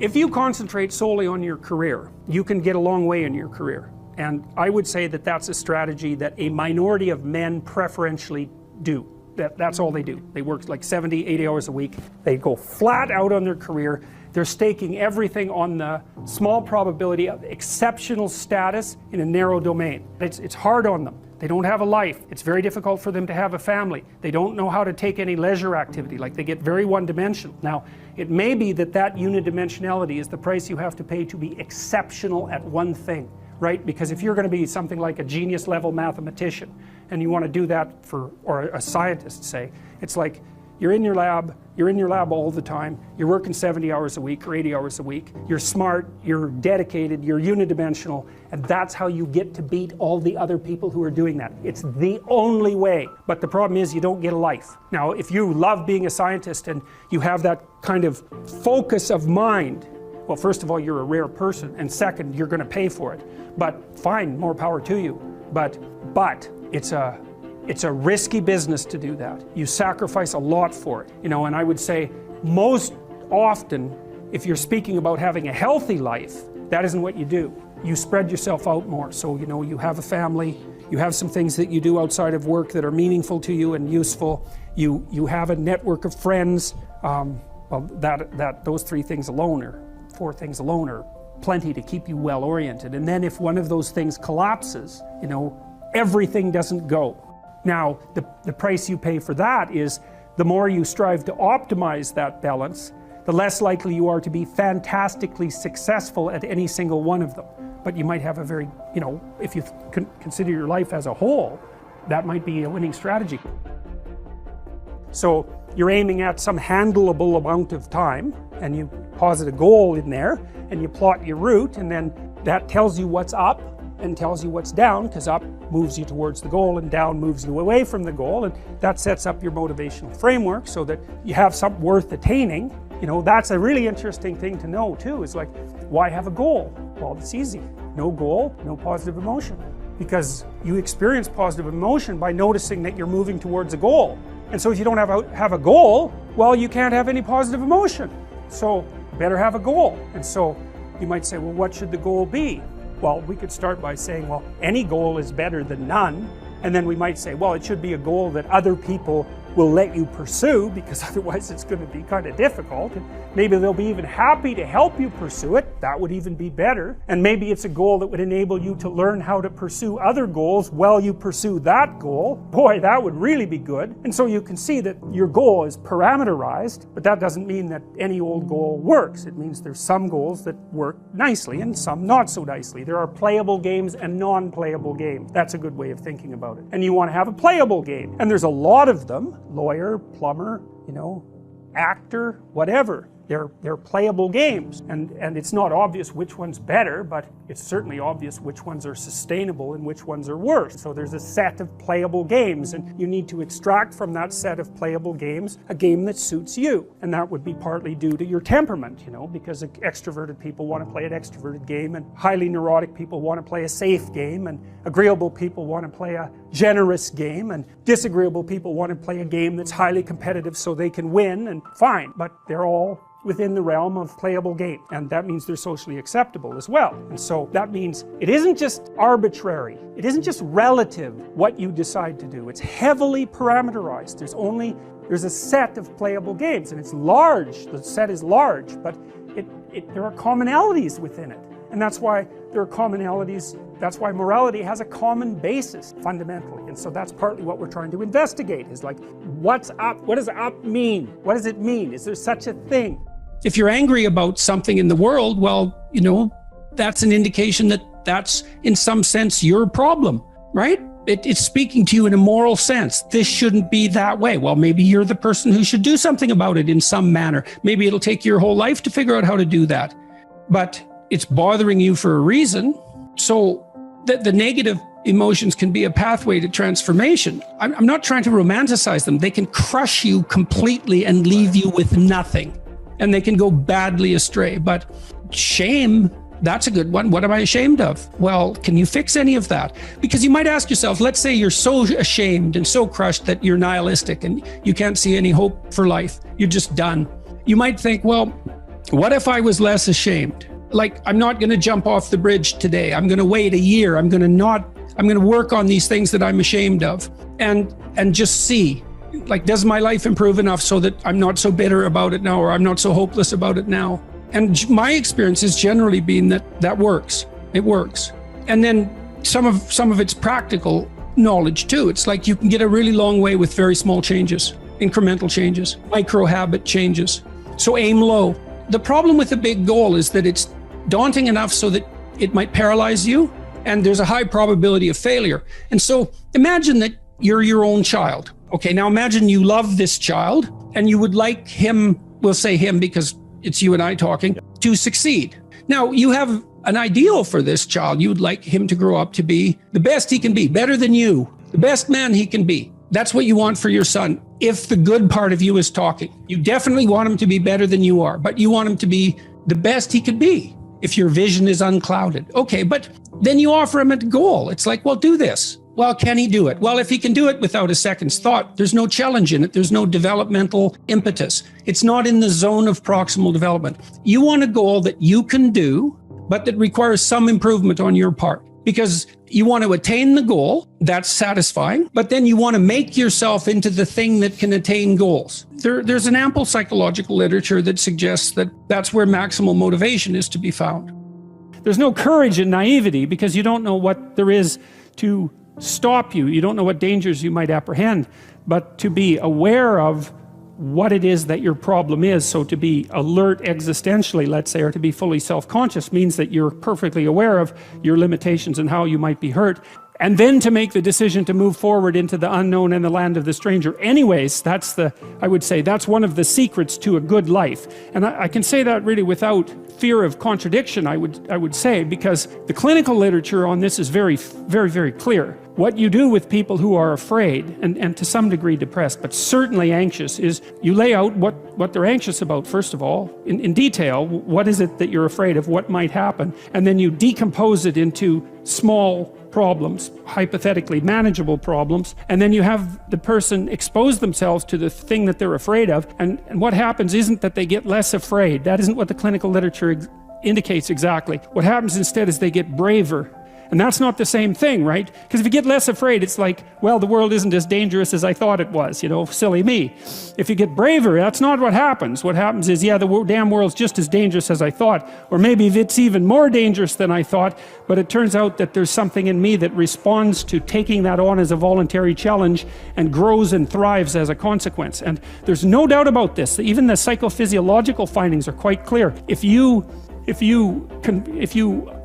If you concentrate solely on your career, you can get a long way in your career. And I would say that that's a strategy that a minority of men preferentially do. That's all they do. They work like 70, 80 hours a week. They go flat out on their career. They're staking everything on the small probability of exceptional status in a narrow domain. It's hard on them. They don't have a life. It's very difficult for them to have a family. They don't know how to take any leisure activity. Like, they get very one-dimensional. Now, it may be that that unidimensionality is the price you have to pay to be exceptional at one thing, right? Because if you're going to be something like a genius level mathematician and you want to do that for, or a scientist say, it's like you're in your lab all the time, you're working 70 hours a week or 80 hours a week, you're smart, you're dedicated, you're unidimensional, and that's how you get to beat all the other people who are doing that. It's the only way. But the problem is you don't get a life. Now, if you love being a scientist and you have that kind of focus of mind, well, first of all, you're a rare person, and second, you're going to pay for it. But fine, more power to you. But it's a risky business to do that. You sacrifice a lot for it, you know. And I would say most often, if you're speaking about having a healthy life, that isn't what you do. You spread yourself out more. So, you know, you have a family, you have some things that you do outside of work that are meaningful to you and useful. You have a network of friends. Well, those three things alone, or four things alone, are plenty to keep you well oriented. And then if one of those things collapses, you know, everything doesn't go. Now, the price you pay for that is the more you strive to optimize that balance, the less likely you are to be fantastically successful at any single one of them. But you might have a very, you know, if you consider your life as a whole, that might be a winning strategy. So you're aiming at some handleable amount of time, and you posit a goal in there, and you plot your route, and then that tells you what's up and tells you what's down, because up moves you towards the goal and down moves you away from the goal, and that sets up your motivational framework so that you have something worth attaining. You know, that's a really interesting thing to know too, is like, why have a goal? Well, it's easy. No goal, no positive emotion. Because you experience positive emotion by noticing that you're moving towards a goal. And so if you don't have a goal, well, you can't have any positive emotion. So you better have a goal. And so you might say, well, what should the goal be? Well, we could start by saying, well, any goal is better than none. And then we might say, well, it should be a goal that other people will let you pursue, because otherwise it's going to be kind of difficult. And maybe they'll be even happy to help you pursue it. That would even be better. And maybe it's a goal that would enable you to learn how to pursue other goals while you pursue that goal. Boy, that would really be good. And so you can see that your goal is parameterized, but that doesn't mean that any old goal works. It means there's some goals that work nicely and some not so nicely. There are playable games and non-playable games. That's a good way of thinking about it. And you want to have a playable game. And there's a lot of them. Lawyer, plumber, you know, actor, whatever. They're playable games, and it's not obvious which one's better, but it's certainly obvious which ones are sustainable and which ones are worse. So there's a set of playable games, and you need to extract from that set of playable games a game that suits you. And that would be partly due to your temperament, you know, because extroverted people want to play an extroverted game, and highly neurotic people want to play a safe game, and agreeable people want to play a generous game, and disagreeable people want to play a game that's highly competitive so they can win, and fine, but they're all within the realm of playable game, and that means they're socially acceptable as well. And so that means it isn't just arbitrary, it isn't just relative what you decide to do, it's heavily parameterized. There's a set of playable games, and it's large, the set is large, but there are commonalities within it. And that's why there are commonalities, that's why morality has a common basis, fundamentally. And so that's partly what we're trying to investigate, is like, what's up? What does up mean? What does it mean? Is there such a thing? If you're angry about something in the world, well, you know, that's an indication that that's, in some sense, your problem, right? It's speaking to you in a moral sense. This shouldn't be that way. Well, maybe you're the person who should do something about it in some manner. Maybe it'll take your whole life to figure out how to do that. But it's bothering you for a reason. So the negative emotions can be a pathway to transformation. I'm not trying to romanticize them. They can crush you completely and leave you with nothing. And they can go badly astray. But shame, that's a good one. What am I ashamed of? Well, can you fix any of that? Because you might ask yourself, let's say you're so ashamed and so crushed that you're nihilistic and you can't see any hope for life. You're just done. You might think, well, What if I was less ashamed? Like, I'm not going to jump off the bridge today. I'm going to wait a year. I'm going to work on these things that I'm ashamed of and just see, like, does my life improve enough so that I'm not so bitter about it now, or I'm not so hopeless about it now? And my experience has generally been that works. It works. And then some of it's practical knowledge too. It's like you can get a really long way with very small changes, incremental changes, micro habit changes. So aim low. The problem with a big goal is that it's daunting enough so that it might paralyze you, and there's a high probability of failure. And so imagine that you're your own child. Okay, now imagine you love this child and you would like him, we'll say him because it's you and I talking, to succeed. Now you have an ideal for this child. You would like him to grow up to be the best he can be, better than you, the best man he can be. That's what you want for your son. If the good part of you is talking, you definitely want him to be better than you are, but you want him to be the best he could be if your vision is unclouded. Okay, but then you offer him a goal. It's like, well, do this. Well, can he do it? Well, if he can do it without a second's thought, there's no challenge in it. There's no developmental impetus. It's not in the zone of proximal development. You want a goal that you can do, but that requires some improvement on your part, because you want to attain the goal. That's satisfying, but then you want to make yourself into the thing that can attain goals. There's an ample psychological literature that suggests that that's where maximal motivation is to be found. There's no courage in naivety, because you don't know what there is to stop you. You don't know what dangers you might apprehend, but to be aware of what it is that your problem is. So to be alert existentially, let's say, or to be fully self-conscious, means that you're perfectly aware of your limitations and how you might be hurt. And then to make the decision to move forward into the unknown and the land of the stranger. Anyways, I would say that's one of the secrets to a good life. And I can say that really without fear of contradiction, I would say, because the clinical literature on this is very, very, very clear. What you do with people who are afraid and to some degree depressed, but certainly anxious, is you lay out what they're anxious about, first of all, in detail. What is it that you're afraid of? What might happen? And then you decompose it into small problems, hypothetically manageable problems, and then you have the person expose themselves to the thing that they're afraid of, and what happens isn't that they get less afraid. That isn't what the clinical literature indicates exactly. What happens instead is they get braver. And that's not the same thing, right? Because if you get less afraid, it's like, well, the world isn't as dangerous as I thought it was, you know, silly me. If you get braver, that's not what happens. What happens is, yeah, the damn world's just as dangerous as I thought, or maybe it's even more dangerous than I thought, but it turns out that there's something in me that responds to taking that on as a voluntary challenge and grows and thrives as a consequence. And there's no doubt about this. Even the psychophysiological findings are quite clear. If you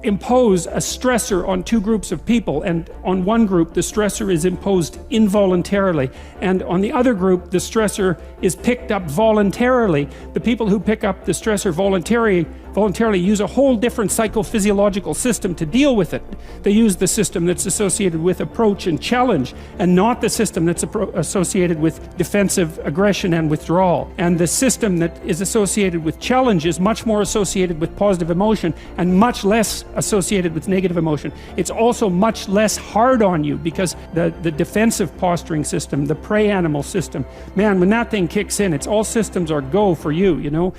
impose a stressor on two groups of people, and on one group the stressor is imposed involuntarily, and on the other group the stressor is picked up voluntarily, the people who pick up the stressor voluntarily use a whole different psychophysiological system to deal with it. They use the system that's associated with approach and challenge, and not the system that's associated with defensive aggression and withdrawal. And the system that is associated with challenge is much more associated with positive emotion and much less associated with negative emotion. It's also much less hard on you, because the defensive posturing system, the prey animal system, man, when that thing kicks in, it's all systems are go for you, you know.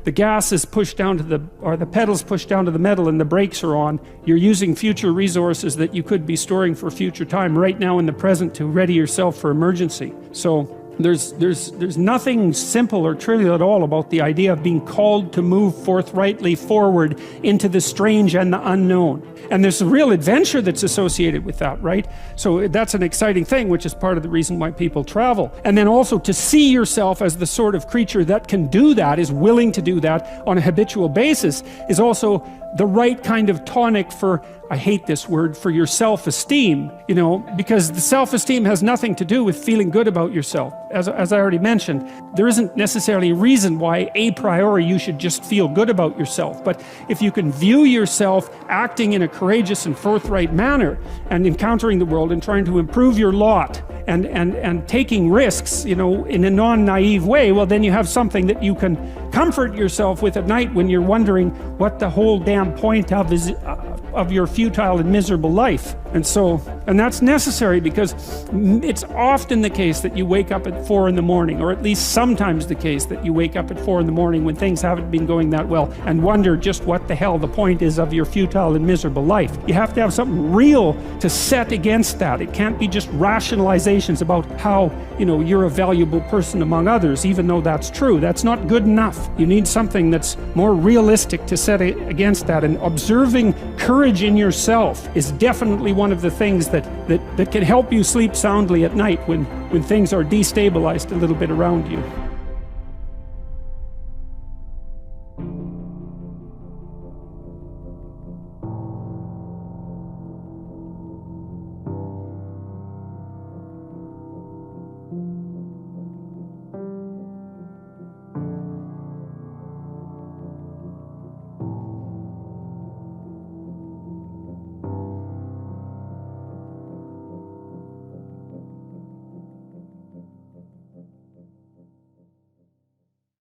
The gas is pushed down to the pedals pushed down to the metal, and the brakes are on. You're using future resources that you could be storing for future time right now in the present to ready yourself for emergency. So there's nothing simple or trivial at all about the idea of being called to move forthrightly forward into the strange and the unknown. And there's a real adventure that's associated with that, right? So that's an exciting thing, which is part of the reason why people travel. And then also to see yourself as the sort of creature that can do that, is willing to do that on a habitual basis, is also the right kind of tonic for, I hate this word, for your self-esteem, you know, because the self-esteem has nothing to do with feeling good about yourself. As I already mentioned, there isn't necessarily a reason why a priori you should just feel good about yourself. But if you can view yourself acting in a courageous and forthright manner, and encountering the world and trying to improve your lot, and taking risks, you know, in a non-naive way, well, then you have something that you can comfort yourself with at night when you're wondering what the whole damn point of is of your futile and miserable life. And that's necessary because it's often the case that you wake up at 4 in the morning, or at least sometimes the case that you wake up at 4 in the morning when things haven't been going that well and wonder just what the hell the point is of your futile and miserable life. You have to have something real to set against that. It can't be just rationalizations about how, you're a valuable person among others, even though that's true. That's not good enough. You need something that's more realistic to set against that. And observing courage in yourself is definitely one of the things that can help you sleep soundly at night when things are destabilized a little bit around you.